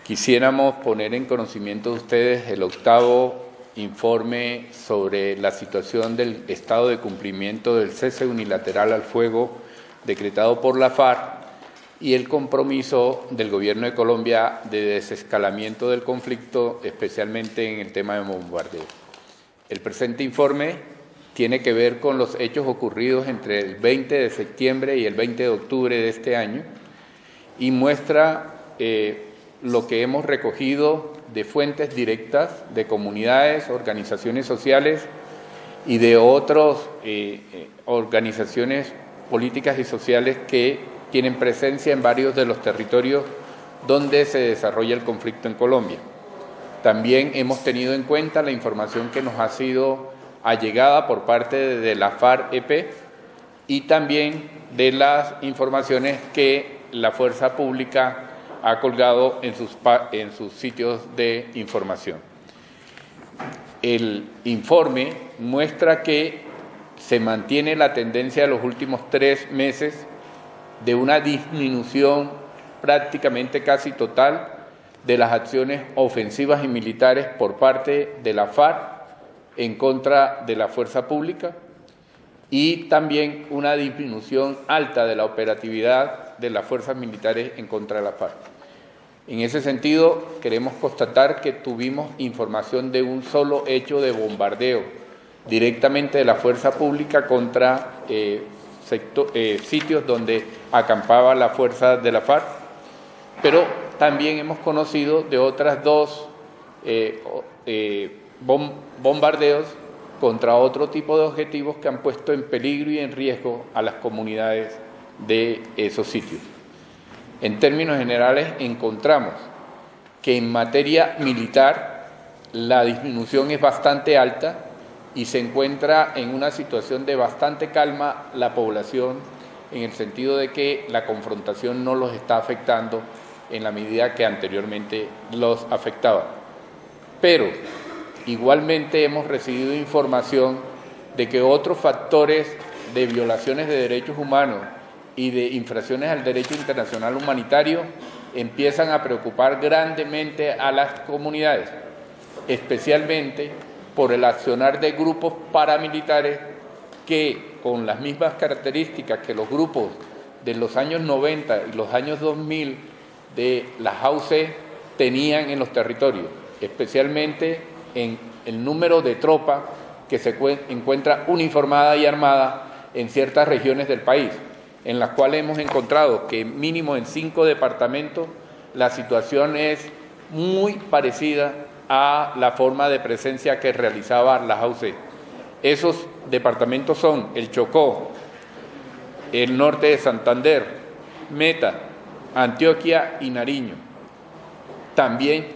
Quisiéramos poner en conocimiento de ustedes el 8º informe sobre la situación del estado de cumplimiento del cese unilateral al fuego decretado por la FARC y el compromiso del Gobierno de Colombia de desescalamiento del conflicto, especialmente en el tema de bombardeo. El presente informe tiene que ver con los hechos ocurridos entre el 20 de septiembre y el 20 de octubre de este año y muestra lo que hemos recogido de fuentes directas de comunidades, organizaciones sociales y de otras organizaciones políticas y sociales que tienen presencia en varios de los territorios donde se desarrolla el conflicto en Colombia. También hemos tenido en cuenta la información que nos ha sido allegada por parte de la FARC-EP y también de las informaciones que la fuerza pública ha colgado en sus sitios de información. El informe muestra que se mantiene la tendencia de los últimos 3 meses de una disminución prácticamente casi total de las acciones ofensivas y militares por parte de la FARC en contra de la fuerza pública y también una disminución alta de la operatividad de las fuerzas militares en contra de la FARC. En ese sentido, queremos constatar que tuvimos información de un solo hecho de bombardeo directamente de la fuerza pública contra sitios donde acampaba la fuerza de la FARC, pero también hemos conocido de otras 2 bombardeos contra otro tipo de objetivos que han puesto en peligro y en riesgo a las comunidades de esos sitios. En términos generales, encontramos que en materia militar la disminución es bastante alta y se encuentra en una situación de bastante calma la población, en el sentido de que la confrontación no los está afectando en la medida que anteriormente los afectaba. Pero igualmente hemos recibido información de que otros factores de violaciones de derechos humanos y de infracciones al derecho internacional humanitario empiezan a preocupar grandemente a las comunidades, especialmente por el accionar de grupos paramilitares que, con las mismas características que los grupos de los años 90 y los años 2000 de la JAUC tenían en los territorios, especialmente en el número de tropas que se encuentra uniformada y armada en ciertas regiones del país, en las cuales hemos encontrado que mínimo en 5 departamentos la situación es muy parecida a la forma de presencia que realizaba la JAUC. Esos departamentos son el Chocó, el norte de Santander, Meta, Antioquia y Nariño. También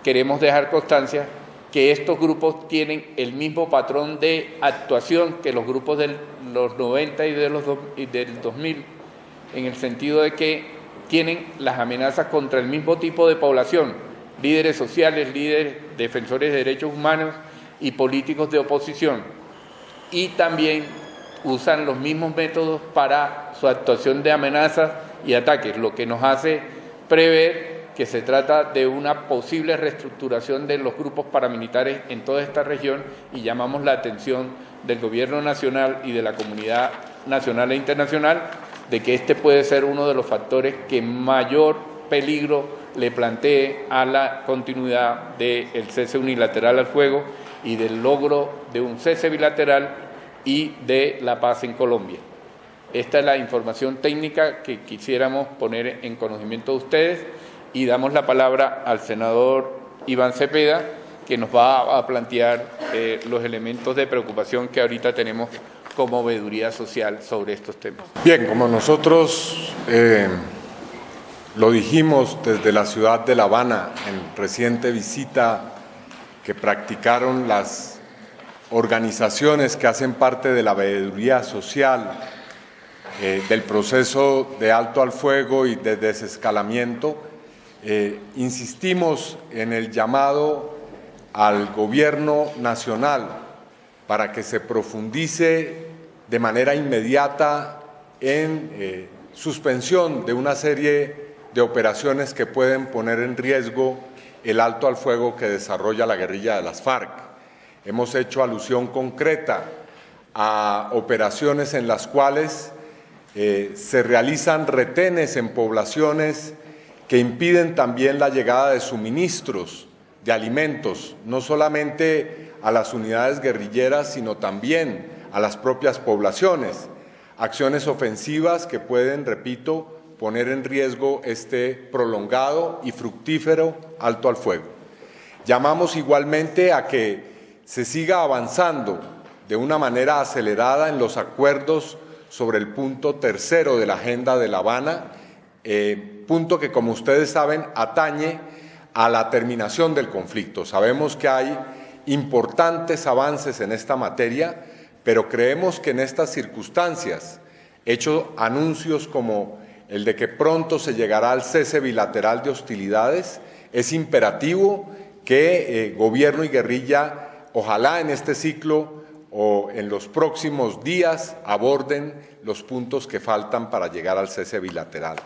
queremos dejar constancia que estos grupos tienen el mismo patrón de actuación que los grupos de los 90 y del 2000, en el sentido de que tienen las amenazas contra el mismo tipo de población, líderes sociales, líderes defensores de derechos humanos y políticos de oposición, y también usan los mismos métodos para su actuación de amenazas y ataques, lo que nos hace prever que se trata de una posible reestructuración de los grupos paramilitares en toda esta región y llamamos la atención del Gobierno nacional y de la comunidad nacional e internacional de que este puede ser uno de los factores que mayor peligro le plantee a la continuidad del cese unilateral al fuego y del logro de un cese bilateral y de la paz en Colombia. Esta es la información técnica que quisiéramos poner en conocimiento de ustedes y damos la palabra al senador Iván Cepeda, que nos va a plantear los elementos de preocupación que ahorita tenemos como veeduría social sobre estos temas. Bien, como nosotros lo dijimos desde la ciudad de La Habana en reciente visita que practicaron las organizaciones que hacen parte de la veeduría social del proceso de alto al fuego y de desescalamiento, insistimos en el llamado al Gobierno nacional para que se profundice de manera inmediata en suspensión de una serie de operaciones que pueden poner en riesgo el alto al fuego que desarrolla la guerrilla de las FARC. Hemos hecho alusión concreta a operaciones en las cuales se realizan retenes en poblaciones que impiden también la llegada de suministros, de alimentos, no solamente a las unidades guerrilleras, sino también a las propias poblaciones. Acciones ofensivas que pueden, repito, poner en riesgo este prolongado y fructífero alto al fuego. Llamamos igualmente a que se siga avanzando de una manera acelerada en los acuerdos sobre el punto tercero de la Agenda de La Habana, punto que, como ustedes saben, atañe a la terminación del conflicto. Sabemos que hay importantes avances en esta materia, pero creemos que en estas circunstancias, hecho anuncios como el de que pronto se llegará al cese bilateral de hostilidades, es imperativo que gobierno y guerrilla, ojalá en este ciclo o en los próximos días, aborden los puntos que faltan para llegar al cese bilateral.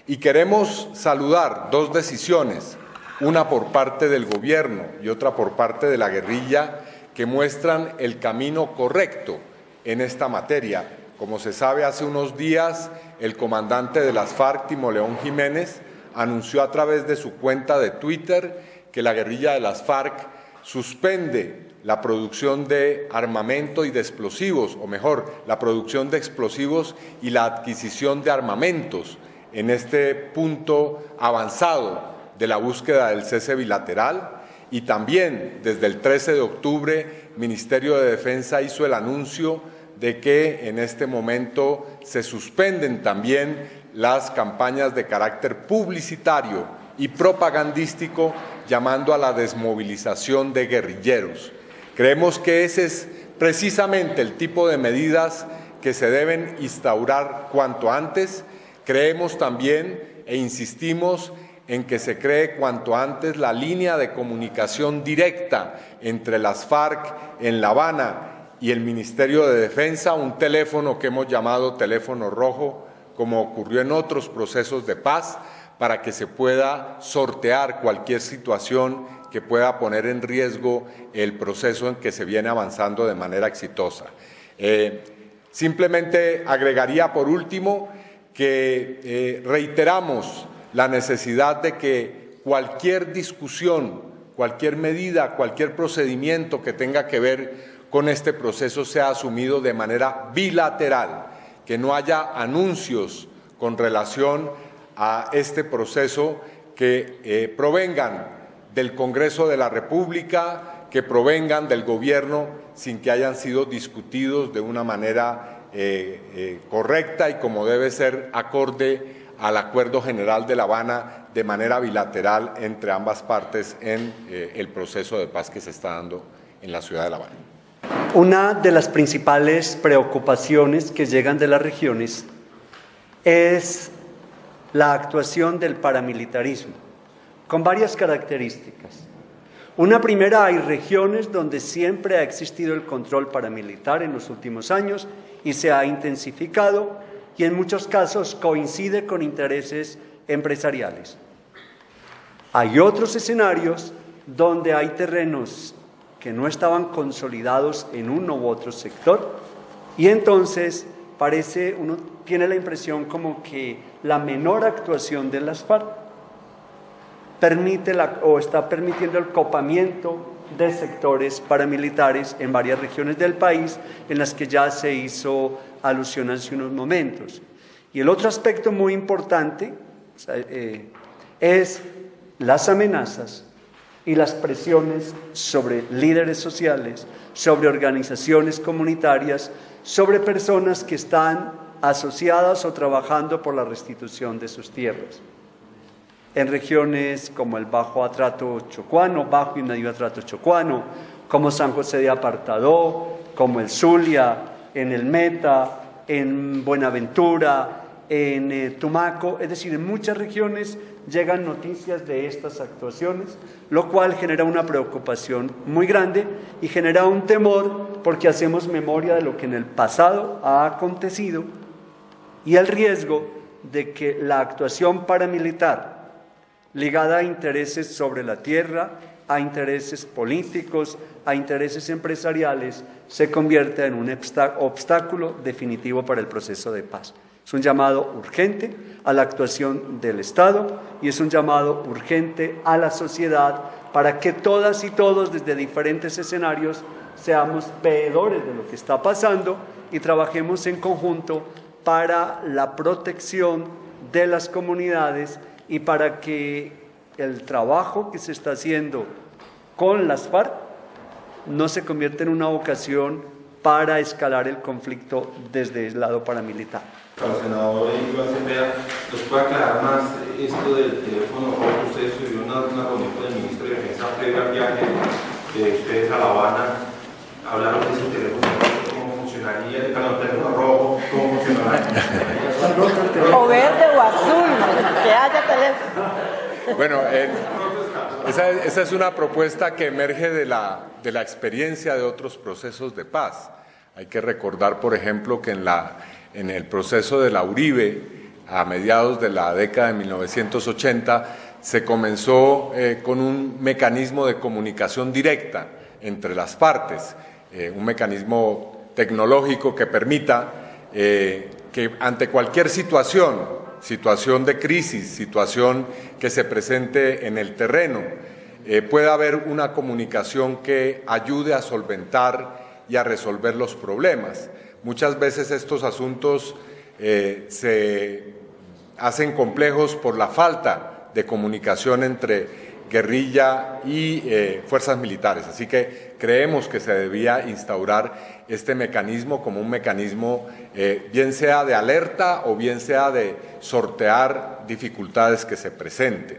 Y queremos saludar dos decisiones, una por parte del gobierno y otra por parte de la guerrilla, que muestran el camino correcto en esta materia. Como se sabe, hace unos días el comandante de las FARC, Timo León Jiménez, anunció a través de su cuenta de Twitter que la guerrilla de las FARC suspende la producción de armamento y de explosivos, o mejor, la producción de explosivos y la adquisición de armamentos en este punto avanzado de la búsqueda del cese bilateral. Y también desde el 13 de octubre, el Ministerio de Defensa hizo el anuncio de que en este momento se suspenden también las campañas de carácter publicitario y propagandístico llamando a la desmovilización de guerrilleros. Creemos que ese es precisamente el tipo de medidas que se deben instaurar cuanto antes. Creemos también e insistimos en que se cree cuanto antes la línea de comunicación directa entre las FARC en La Habana y el Ministerio de Defensa, un teléfono que hemos llamado teléfono rojo, como ocurrió en otros procesos de paz, para que se pueda sortear cualquier situación que pueda poner en riesgo el proceso en que se viene avanzando de manera exitosa. Simplemente agregaría por último que reiteramos la necesidad de que cualquier discusión, cualquier medida, cualquier procedimiento que tenga que ver con este proceso sea asumido de manera bilateral, que no haya anuncios con relación a este proceso que provengan del Congreso de la República, que provengan del Gobierno, sin que hayan sido discutidos de una manera correcta y como debe ser acorde al Acuerdo General de La Habana, de manera bilateral entre ambas partes en el proceso de paz que se está dando en la ciudad de La Habana. Una de las principales preocupaciones que llegan de las regiones es la actuación del paramilitarismo, con varias características. Una primera, hay regiones donde siempre ha existido el control paramilitar en los últimos años y se ha intensificado, y en muchos casos coincide con intereses empresariales. Hay otros escenarios donde hay terrenos que no estaban consolidados en uno u otro sector y entonces uno tiene la impresión como que la menor actuación de las FARC está permitiendo el copamiento de sectores paramilitares en varias regiones del país en las que ya se hizo alusión hace unos momentos. Y el otro aspecto muy importante es las amenazas y las presiones sobre líderes sociales, sobre organizaciones comunitarias, sobre personas que están asociadas o trabajando por la restitución de sus tierras. En regiones como el Bajo Atrato Chocuano, Bajo y Medio Atrato Chocuano, como San José de Apartadó, como el Zulia, en el Meta, en Buenaventura, en Tumaco, es decir, en muchas regiones llegan noticias de estas actuaciones, lo cual genera una preocupación muy grande y genera un temor porque hacemos memoria de lo que en el pasado ha acontecido y el riesgo de que la actuación paramilitar ligada a intereses sobre la tierra, a intereses políticos, a intereses empresariales, se convierta en un obstáculo definitivo para el proceso de paz. Es un llamado urgente a la actuación del Estado y es un llamado urgente a la sociedad para que todas y todos desde diferentes escenarios seamos veedores de lo que está pasando y trabajemos en conjunto para la protección de las comunidades y para que el trabajo que se está haciendo con las FARC no se convierta en una ocasión para escalar el conflicto desde el lado paramilitar. Al senador Iván Cepeda, ¿nos puede aclarar más esto del teléfono rojo? Ustedes tuvieron una reunión con el ministro de Defensa previo al viaje de ustedes a La Habana. Hablaron de ese teléfono rojo, cómo funcionaría, perdón, teléfono rojo, cómo funcionaría. O verde o azul, que haya teléfono. Bueno, esa es una propuesta que emerge de la experiencia de otros procesos de paz. Hay que recordar, por ejemplo, que en el proceso de la Uribe, a mediados de la década de 1980, se comenzó con un mecanismo de comunicación directa entre las partes, un mecanismo tecnológico que permita que ante cualquier situación de crisis, situación que se presente en el terreno, pueda haber una comunicación que ayude a solventar y a resolver los problemas. Muchas veces estos asuntos se hacen complejos por la falta de comunicación entre guerrilla y fuerzas militares. Así que creemos que se debía instaurar este mecanismo como un mecanismo bien sea de alerta o bien sea de sortear dificultades que se presenten.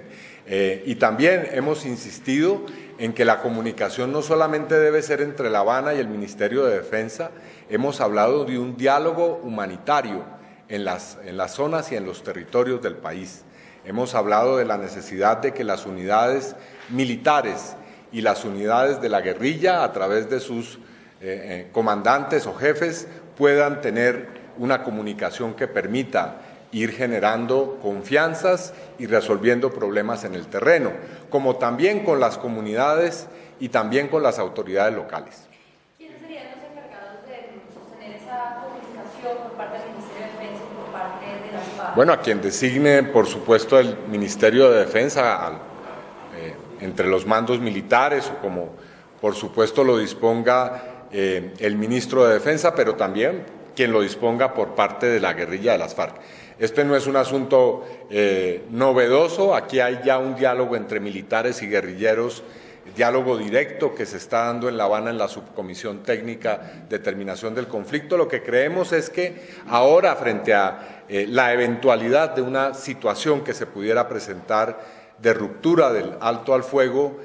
Y también hemos insistido en que la comunicación no solamente debe ser entre La Habana y el Ministerio de Defensa, hemos hablado de un diálogo humanitario en las zonas y en los territorios del país. Hemos hablado de la necesidad de que las unidades militares y las unidades de la guerrilla, a través de sus comandantes o jefes, puedan tener una comunicación que permita ir generando confianzas y resolviendo problemas en el terreno, como también con las comunidades y también con las autoridades locales. ¿Quiénes serían los encargados de sostener esa comunicación por parte del Ministerio de Defensa y por parte de las FARC? Bueno, a quien designe, por supuesto, el Ministerio de Defensa entre los mandos militares o como, por supuesto, lo disponga el Ministro de Defensa, pero también quien lo disponga por parte de la guerrilla de las FARC. Este no es un asunto novedoso, aquí hay ya un diálogo entre militares y guerrilleros, diálogo directo que se está dando en La Habana en la Subcomisión Técnica de Terminación del Conflicto. Lo que creemos es que ahora, frente a la eventualidad de una situación que se pudiera presentar de ruptura del alto al fuego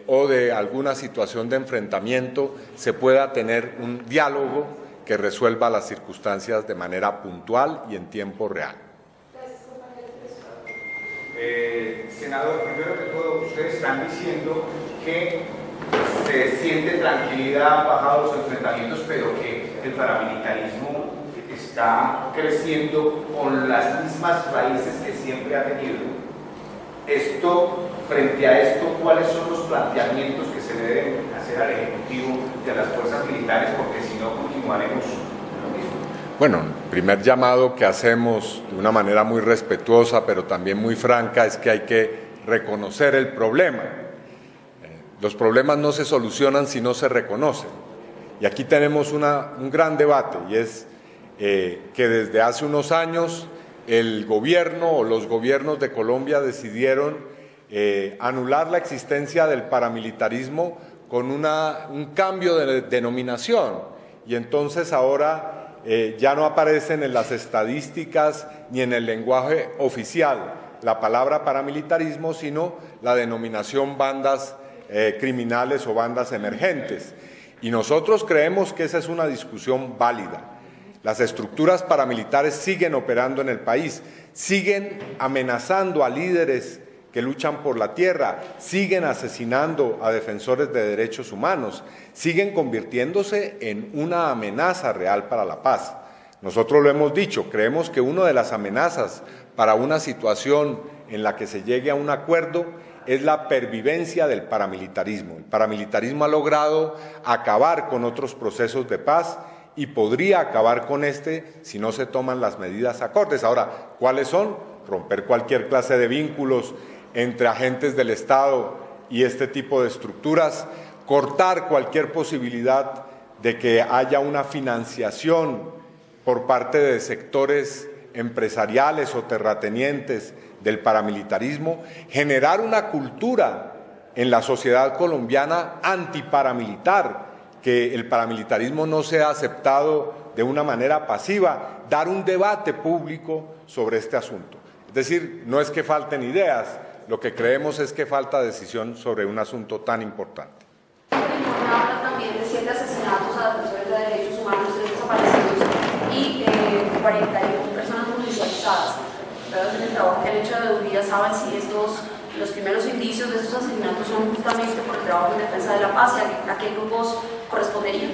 o de alguna situación de enfrentamiento, se pueda tener un diálogo que resuelva las circunstancias de manera puntual y en tiempo real. Senador, primero que todo, ustedes están diciendo que se siente tranquilidad, han bajado los enfrentamientos, pero que el paramilitarismo está creciendo con las mismas raíces que siempre ha tenido. Frente a esto, ¿cuáles son los planteamientos que se deben hacer al Ejecutivo y a las fuerzas militares? Porque si no, continuaremos lo mismo. Bueno, el primer llamado que hacemos de una manera muy respetuosa, pero también muy franca, es que hay que reconocer el problema. Los problemas no se solucionan si no se reconocen. Y aquí tenemos un gran debate, y es que desde hace unos años el gobierno o los gobiernos de Colombia decidieron anular la existencia del paramilitarismo con un cambio de denominación, y entonces ahora ya no aparecen en las estadísticas ni en el lenguaje oficial la palabra paramilitarismo, sino la denominación bandas criminales o bandas emergentes. Y nosotros creemos que esa es una discusión válida. Las estructuras paramilitares siguen operando en el país, siguen amenazando a líderes que luchan por la tierra, siguen asesinando a defensores de derechos humanos, siguen convirtiéndose en una amenaza real para la paz. Nosotros lo hemos dicho, creemos que una de las amenazas para una situación en la que se llegue a un acuerdo es la pervivencia del paramilitarismo. El paramilitarismo ha logrado acabar con otros procesos de paz y podría acabar con este si no se toman las medidas acordes. Ahora, ¿cuáles son? Romper cualquier clase de vínculos entre agentes del Estado y este tipo de estructuras, cortar cualquier posibilidad de que haya una financiación por parte de sectores empresariales o terratenientes del paramilitarismo, generar una cultura en la sociedad colombiana antiparamilitar, que el paramilitarismo no sea aceptado de una manera pasiva, dar un debate público sobre este asunto. Es decir, no es que falten ideas, lo que creemos es que falta decisión sobre un asunto tan importante. Habla también de 7 asesinatos a defensores de derechos humanos, 3 desaparecidos y 41 personas judicializadas. Ustedes en el trabajo que han hecho de Uría saben si los primeros indicios de estos asesinatos son justamente por el trabajo en defensa de la paz y a qué grupos corresponderían.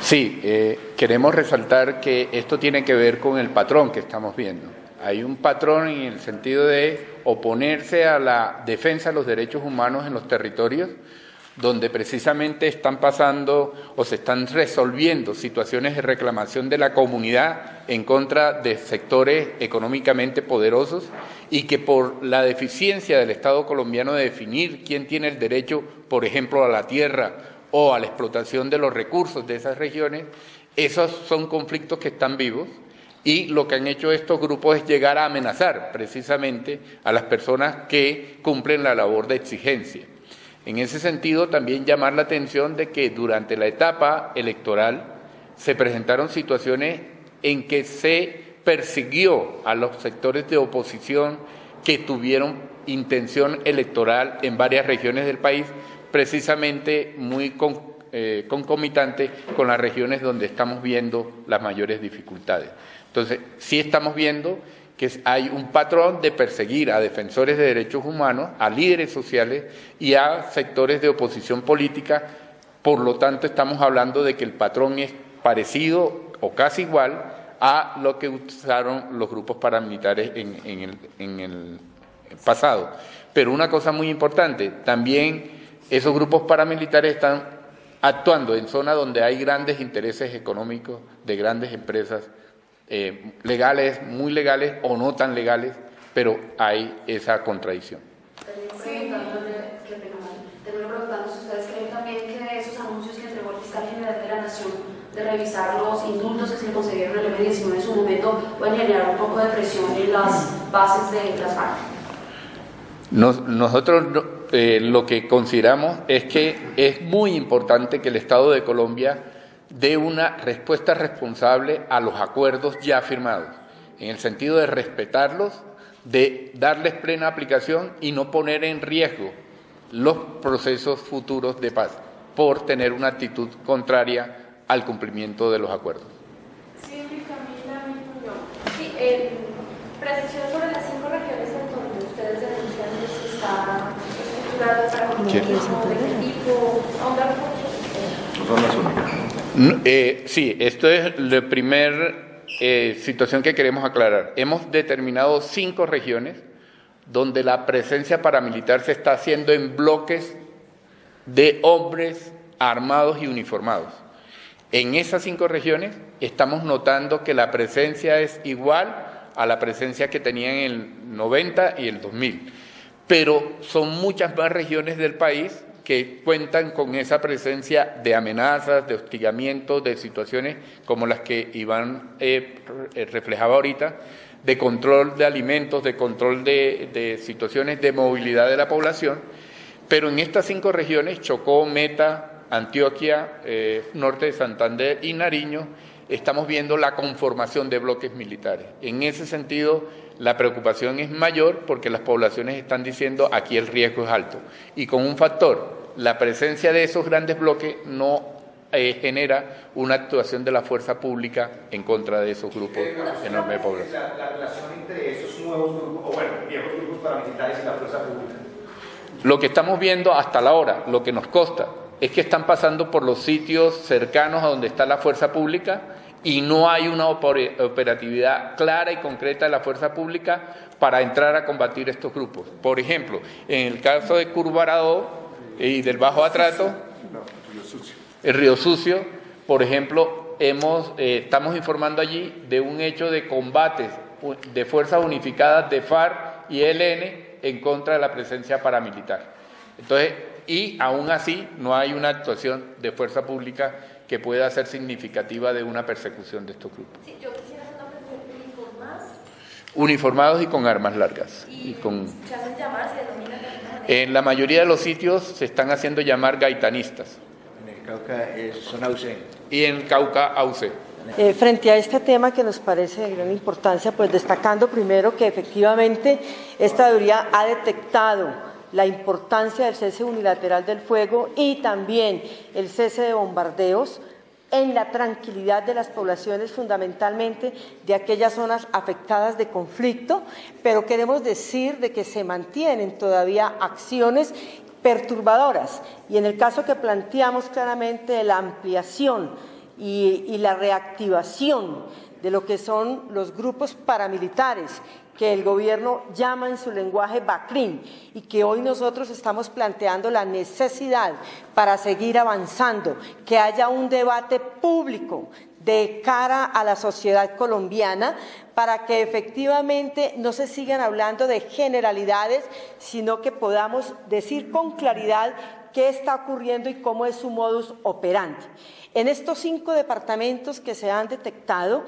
Sí, queremos resaltar que esto tiene que ver con el patrón que estamos viendo. Hay un patrón en el sentido de oponerse a la defensa de los derechos humanos en los territorios donde precisamente están pasando o se están resolviendo situaciones de reclamación de la comunidad en contra de sectores económicamente poderosos y que por la deficiencia del Estado colombiano de definir quién tiene el derecho, por ejemplo, a la tierra o a la explotación de los recursos de esas regiones, esos son conflictos que están vivos y lo que han hecho estos grupos es llegar a amenazar precisamente a las personas que cumplen la labor de exigencia. En ese sentido, también llamar la atención de que durante la etapa electoral se presentaron situaciones en que se persiguió a los sectores de oposición que tuvieron intención electoral en varias regiones del país, precisamente muy concomitante con las regiones donde estamos viendo las mayores dificultades. Entonces, sí estamos viendo que hay un patrón de perseguir a defensores de derechos humanos, a líderes sociales y a sectores de oposición política. Por lo tanto, estamos hablando de que el patrón es parecido o casi igual a lo que usaron los grupos paramilitares en el pasado. Pero una cosa muy importante, también esos grupos paramilitares están actuando en zonas donde hay grandes intereses económicos de grandes empresas legales, muy legales o no tan legales, pero hay esa contradicción. Termino preguntando si ustedes creen también que esos anuncios que entregó el fiscal general de la Nación de revisar los indultos que se le concedieron al M-19 en su momento pueden generar un poco de presión en las bases de las FARC. Nosotros lo que consideramos es que es muy importante que el Estado de Colombia dé una respuesta responsable a los acuerdos ya firmados, en el sentido de respetarlos, de darles plena aplicación y no poner en riesgo los procesos futuros de paz por tener una actitud contraria al cumplimiento de los acuerdos. Sí, Camila, mi opinión. Sí, precisión sobre las 5 regiones en donde ustedes denuncian que se está estructurando para comunismo, de qué tipo, ahondar un poco. No son las únicas. Sí, esto es la primera situación que queremos aclarar. Hemos determinado 5 regiones donde la presencia paramilitar se está haciendo en bloques de hombres armados y uniformados. En esas 5 regiones estamos notando que la presencia es igual a la presencia que tenían en el 90 y el 2000, pero son muchas más regiones del país que cuentan con esa presencia de amenazas, de hostigamiento, de situaciones como las que Iván reflejaba ahorita, de control de alimentos, de control de situaciones de movilidad de la población, pero en estas 5 regiones, Chocó, Meta, Antioquia, norte de Santander y Nariño, estamos viendo la conformación de bloques militares. En ese sentido, la preocupación es mayor porque las poblaciones están diciendo aquí el riesgo es alto. Y con un factor, la presencia de esos grandes bloques no genera una actuación de la fuerza pública en contra de esos grupos enormes de población. La relación entre esos nuevos grupos, o bueno, viejos grupos paramilitares y la fuerza pública. Lo que estamos viendo hasta la hora, lo que nos consta, es que están pasando por los sitios cercanos a donde está la fuerza pública y no hay una operatividad clara y concreta de la fuerza pública para entrar a combatir estos grupos. Por ejemplo, en el caso de Curvarado y del Bajo Atrato, el Río Sucio, por ejemplo, estamos informando allí de un hecho de combates de fuerzas unificadas de FARC y ELN en contra de la presencia paramilitar. Entonces, y aún así no hay una actuación de fuerza pública que pueda ser significativa de una persecución de estos grupos. Sí, yo quisiera hacer una pregunta. ¿Uniformados? Uniformados y con armas largas. ¿Y se hacen llamar, se denominan de alguna manera? En la mayoría de los sitios se están haciendo llamar gaitanistas. En el Cauca son AUC. Y en Cauca, AUC. Frente a este tema que nos parece de gran importancia, pues destacando primero que efectivamente esta auditoría ha detectado la importancia del cese unilateral del fuego y también el cese de bombardeos en la tranquilidad de las poblaciones, fundamentalmente de aquellas zonas afectadas de conflicto, pero queremos decir de que se mantienen todavía acciones perturbadoras y en el caso que planteamos claramente de la ampliación y la reactivación de lo que son los grupos paramilitares que el gobierno llama en su lenguaje BACRIM y que hoy nosotros estamos planteando la necesidad para seguir avanzando, que haya un debate público de cara a la sociedad colombiana para que efectivamente no se sigan hablando de generalidades, sino que podamos decir con claridad qué está ocurriendo y cómo es su modus operandi. En estos 5 departamentos que se han detectado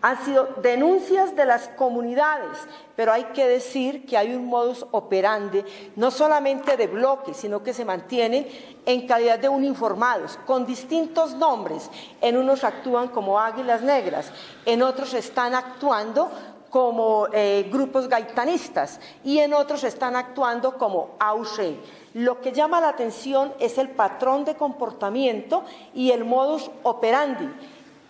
han sido denuncias de las comunidades, pero hay que decir que hay un modus operandi no solamente de bloques, sino que se mantienen en calidad de uniformados, con distintos nombres. En unos actúan como Águilas Negras, en otros están actuando como grupos gaitanistas y en otros están actuando como AUC. Lo que llama la atención es el patrón de comportamiento y el modus operandi,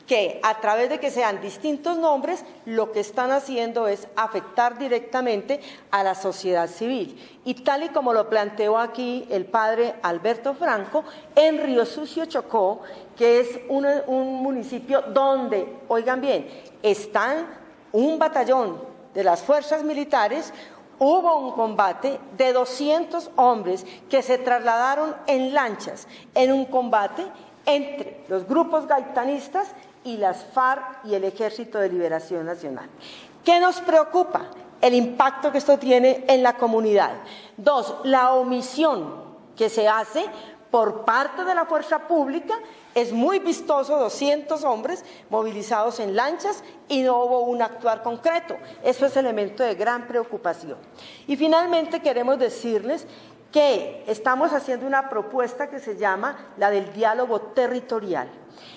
que a través de que sean distintos nombres, lo que están haciendo es afectar directamente a la sociedad civil. Y tal y como lo planteó aquí el padre Alberto Franco, en Río Sucio, Chocó, que es un municipio donde, oigan bien, están un batallón de las fuerzas militares. Hubo un combate de 200 hombres que se trasladaron en lanchas en un combate entre los grupos gaitanistas y las FARC y el Ejército de Liberación Nacional. ¿Qué nos preocupa? El impacto que esto tiene en la comunidad. 2, la omisión que se hace por parte de la fuerza pública. Es muy vistoso, 200 hombres movilizados en lanchas y no hubo un actuar concreto. Eso es elemento de gran preocupación. Y finalmente queremos decirles que estamos haciendo una propuesta que se llama la del diálogo territorial.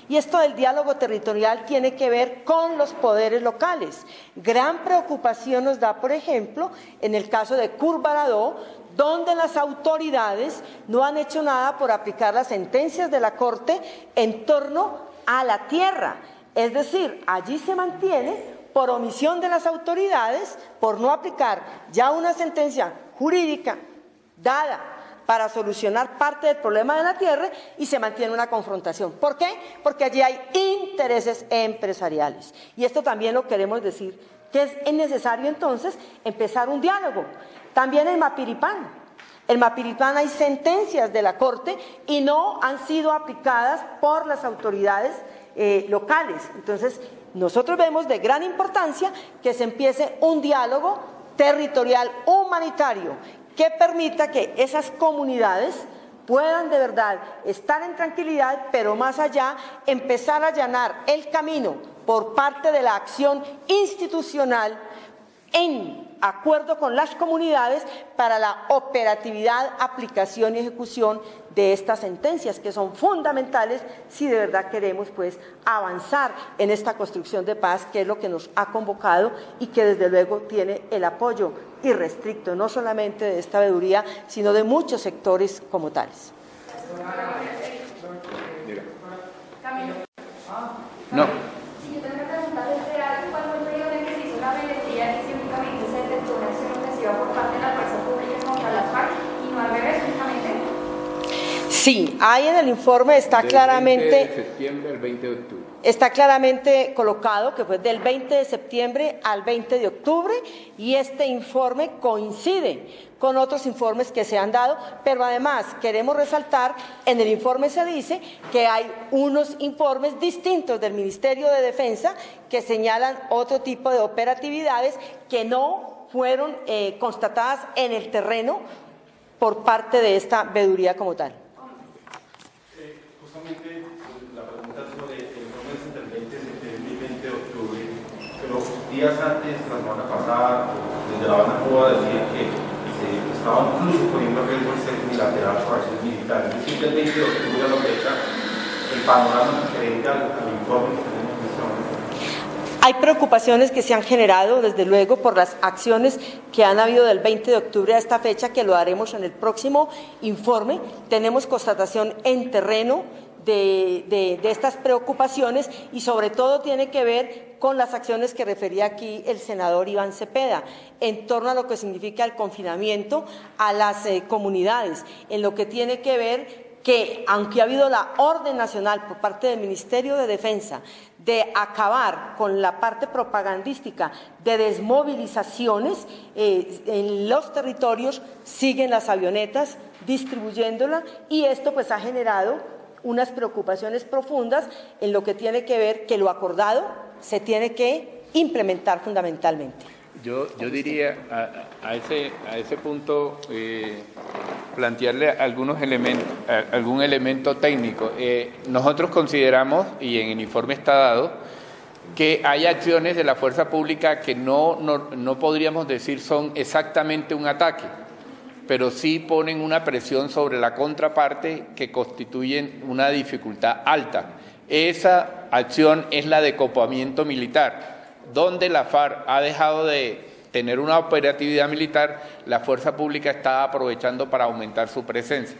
Y esto del diálogo territorial tiene que ver con los poderes locales. Gran preocupación nos da, por ejemplo, en el caso de Curvarado, donde las autoridades no han hecho nada por aplicar las sentencias de la Corte en torno a la tierra. Es decir, allí se mantiene, por omisión de las autoridades, por no aplicar ya una sentencia jurídica dada para solucionar parte del problema de la tierra y se mantiene una confrontación. ¿Por qué? Porque allí hay intereses empresariales. Y esto también lo queremos decir, que es necesario entonces empezar un diálogo. También en Mapiripán. En Mapiripán hay sentencias de la Corte y no han sido aplicadas por las autoridades locales. Entonces, nosotros vemos de gran importancia que se empiece un diálogo territorial humanitario que permita que esas comunidades puedan de verdad estar en tranquilidad, pero más allá empezar a allanar el camino por parte de la acción institucional en acuerdo con las comunidades para la operatividad, aplicación y ejecución de estas sentencias que son fundamentales si de verdad queremos pues avanzar en esta construcción de paz, que es lo que nos ha convocado y que desde luego tiene el apoyo irrestricto no solamente de esta veeduría sino de muchos sectores como tales. No. Si yo tengo que preguntarle, ¿cuál fue el periodo en que se hizo la veeduría y si únicamente se detectó una acción ofensiva por parte de la fuerza pública contra las FARC y no al revés únicamente? Sí, ahí en el informe está claramente... Del 20 de septiembre al 20 de octubre. Está claramente colocado que fue del 20 de septiembre al 20 de octubre y este informe coincide con otros informes que se han dado, pero además queremos resaltar, en el informe se dice que hay unos informes distintos del Ministerio de Defensa que señalan otro tipo de operatividades que no fueron constatadas en el terreno por parte de esta veeduría como tal. Justamente la pregunta sobre el informe entre el 20 de septiembre y 20 de octubre, pero días antes, la semana pasada, desde La Habana, Cuba, decía que se estaba incluso poniendo en riesgo el cese unilateral por acciones militares. Es decir, el 20 de octubre a lo que está el panorama diferente al informe que tenemos en este momento. Hay preocupaciones que se han generado, desde luego, por las acciones que han habido del 20 de octubre a esta fecha, que lo haremos en el próximo informe. Tenemos constatación en terreno de estas preocupaciones y sobre todo tiene que ver con las acciones que refería aquí el senador Iván Cepeda, en torno a lo que significa el confinamiento a las comunidades, en lo que tiene que ver que, aunque ha habido la orden nacional por parte del Ministerio de Defensa de acabar con la parte propagandística de desmovilizaciones, en los territorios siguen las avionetas distribuyéndola y esto pues ha generado unas preocupaciones profundas en lo que tiene que ver que lo acordado se tiene que implementar fundamentalmente. Yo diría a ese punto plantearle algún elemento técnico. Nosotros consideramos, y en el informe está dado, que hay acciones de la fuerza pública que no podríamos decir son exactamente un ataque, pero sí ponen una presión sobre la contraparte que constituyen una dificultad alta. Esa acción es la de copamiento militar, donde la FARC ha dejado de tener una operatividad militar, la fuerza pública está aprovechando para aumentar su presencia.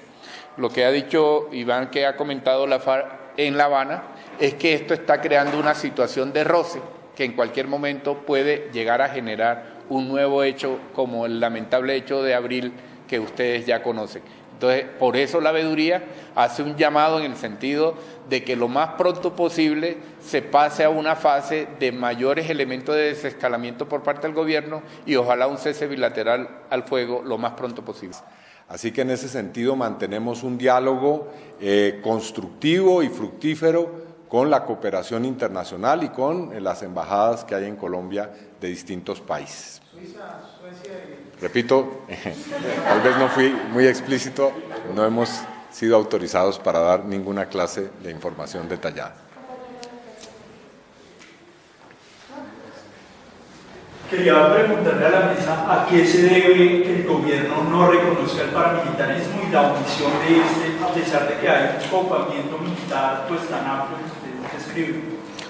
Lo que ha dicho Iván, que ha comentado la FARC en La Habana, es que esto está creando una situación de roce que en cualquier momento puede llegar a generar un nuevo hecho, como el lamentable hecho de abril que ustedes ya conocen. Entonces, por eso la veeduría hace un llamado en el sentido de que lo más pronto posible se pase a una fase de mayores elementos de desescalamiento por parte del gobierno y ojalá un cese bilateral al fuego lo más pronto posible. Así que en ese sentido mantenemos un diálogo constructivo y fructífero con la cooperación internacional y con las embajadas que hay en Colombia de distintos países. Suiza, Suecia y... Repito, tal vez no fui muy explícito, no hemos sido autorizados para dar ninguna clase de información detallada. Quería preguntarle a la mesa a qué se debe que el gobierno no reconozca el paramilitarismo y la omisión de este, a pesar de que hay un copamiento militar pues tan amplio que usted describe.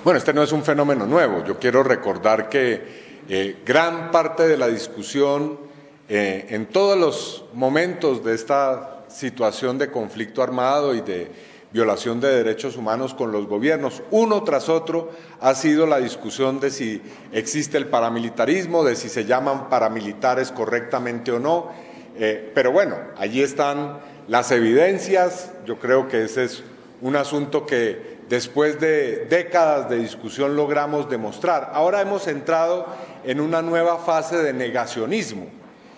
Bueno, este no es un fenómeno nuevo. Yo quiero recordar que gran parte de la discusión en todos los momentos de esta situación de conflicto armado y de violación de derechos humanos con los gobiernos, uno tras otro, ha sido la discusión de si existe el paramilitarismo, de si se llaman paramilitares correctamente o no, pero bueno, allí están las evidencias. Yo creo que ese es un asunto que después de décadas de discusión logramos demostrar. Ahora hemos entrado en una nueva fase de negacionismo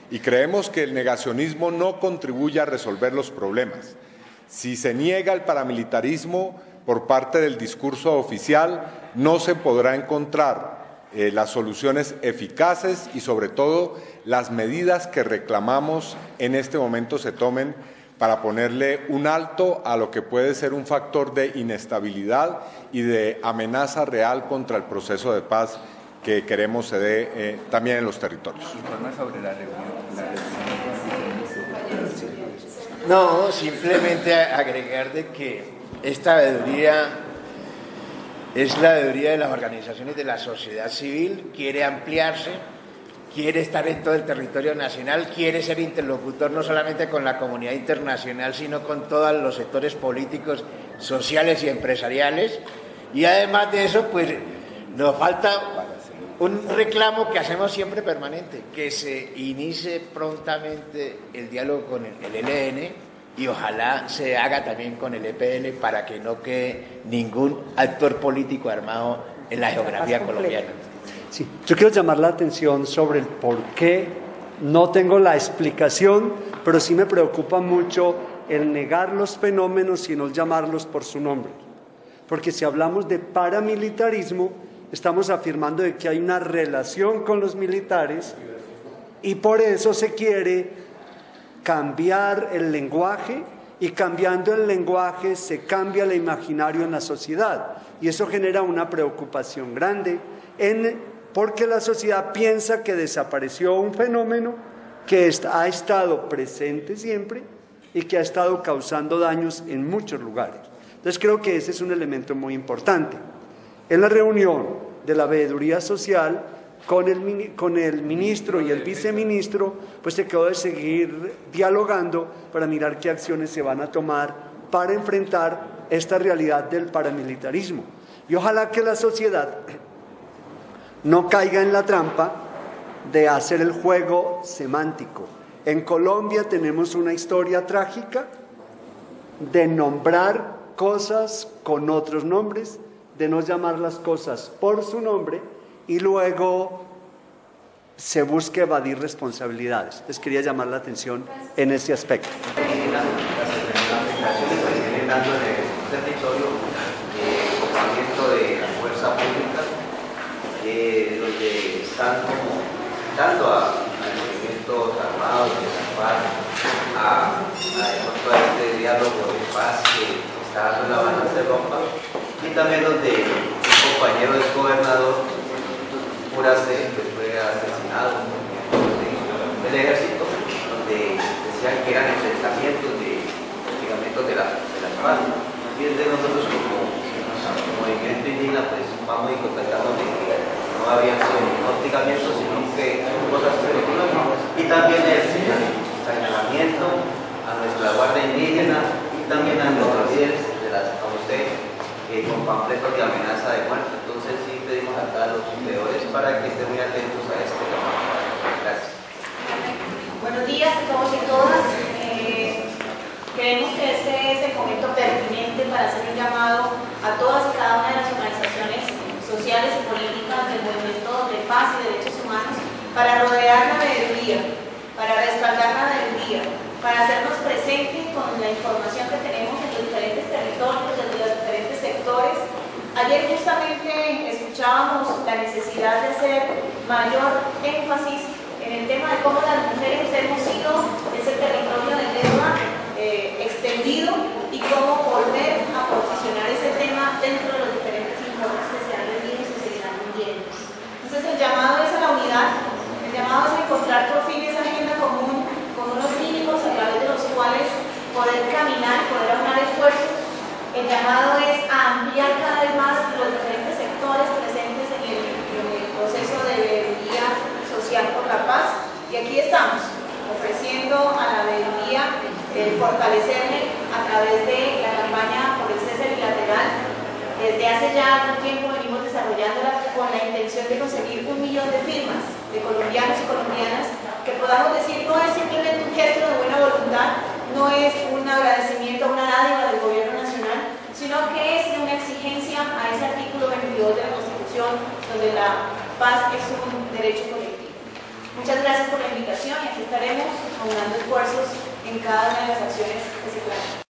y creemos que el negacionismo no contribuye a resolver los problemas. Si se niega el paramilitarismo por parte del discurso oficial, no se podrá encontrar las soluciones eficaces y sobre todo las medidas que reclamamos en este momento se tomen para ponerle un alto a lo que puede ser un factor de inestabilidad y de amenaza real contra el proceso de paz que queremos se dé también en los territorios. Informe sobre la reunión. No, simplemente agregar de que esta veeduría es la veeduría de las organizaciones de la sociedad civil, quiere ampliarse, quiere estar en todo el territorio nacional, quiere ser interlocutor no solamente con la comunidad internacional, sino con todos los sectores políticos, sociales y empresariales. Y además de eso, pues nos falta un reclamo que hacemos siempre permanente, que se inicie prontamente el diálogo con el ELN, y ojalá se haga también con el EPL para que no quede ningún actor político armado en la geografía colombiana. Sí, yo quiero llamar la atención sobre el por qué. No tengo la explicación, pero sí me preocupa mucho el negar los fenómenos y no llamarlos por su nombre. Porque si hablamos de paramilitarismo, estamos afirmando de que hay una relación con los militares y por eso se quiere cambiar el lenguaje, y cambiando el lenguaje se cambia el imaginario en la sociedad, y eso genera una preocupación grande porque la sociedad piensa que desapareció un fenómeno que ha estado presente siempre y que ha estado causando daños en muchos lugares. Entonces creo que ese es un elemento muy importante. En la reunión de la veeduría social con el ministro y el viceministro, pues se quedó de seguir dialogando para mirar qué acciones se van a tomar para enfrentar esta realidad del paramilitarismo. Y ojalá que la sociedad no caiga en la trampa de hacer el juego semántico. En Colombia tenemos una historia trágica de nombrar cosas con otros nombres, de no llamar las cosas por su nombre y luego se busca evadir responsabilidades. Les quería llamar la atención en ese aspecto. Las operaciones que se vienen dando en el territorio de ocupamiento de la fuerza pública, donde están como dando a movimientos armados de la FARC, a todo este diálogo de paz que está dando La Habana se rompa, y también donde un compañero del gobernador Purace fue asesinado del ejército, donde decían que eran enfrentamientos de la FARC. Y desde nosotros como movimiento indígena pues vamos y contactamos de que no habían sido hostigamientos, sino que son cosas peligrosas. Y también el señalamiento a nuestra guardia indígena y también a nuestros líderes, a usted, con panfletos de amenaza de muerte. Entonces sí pedimos acá a los veedores para que estén muy atentos a este tema. Gracias. Buenos días a todos y todas. Creemos que este es el momento pertinente para hacer un llamado a todas y cada una de las organizaciones sociales y políticas del movimiento de paz y derechos humanos para rodear la veeduría, para respaldar la veeduría, para hacernos presentes con la información que tenemos en los diferentes territorios, desde los diferentes sectores. Ayer justamente escuchábamos la necesidad de hacer mayor énfasis en el tema de cómo las mujeres hemos sido ese territorio de guerra extendido y cómo volver a posicionar ese tema dentro de los diferentes informes que se han venido y se seguirán viendo. Entonces el llamado es a la unidad, el llamado es a encontrar por fin esa agenda común con unos mínimos a través de los cuales poder caminar, poder aunar esfuerzos. El llamado es a ampliar cada vez más los diferentes sectores presentes en el proceso de veeduría social por la paz. Y aquí estamos, ofreciendo a la veeduría fortalecerle a través de la campaña por el cese bilateral. Desde hace ya algún tiempo venimos desarrollándola con la intención de conseguir 1 millón de firmas de colombianos y colombianas que podamos decir no es simplemente un gesto de buena voluntad, no es un agradecimiento a una dádiva del gobierno nacional, sino que es una exigencia a ese artículo 22 de la Constitución, donde la paz es un derecho colectivo. Muchas gracias por la invitación y aquí estaremos aunando esfuerzos en cada una de las acciones que se planean.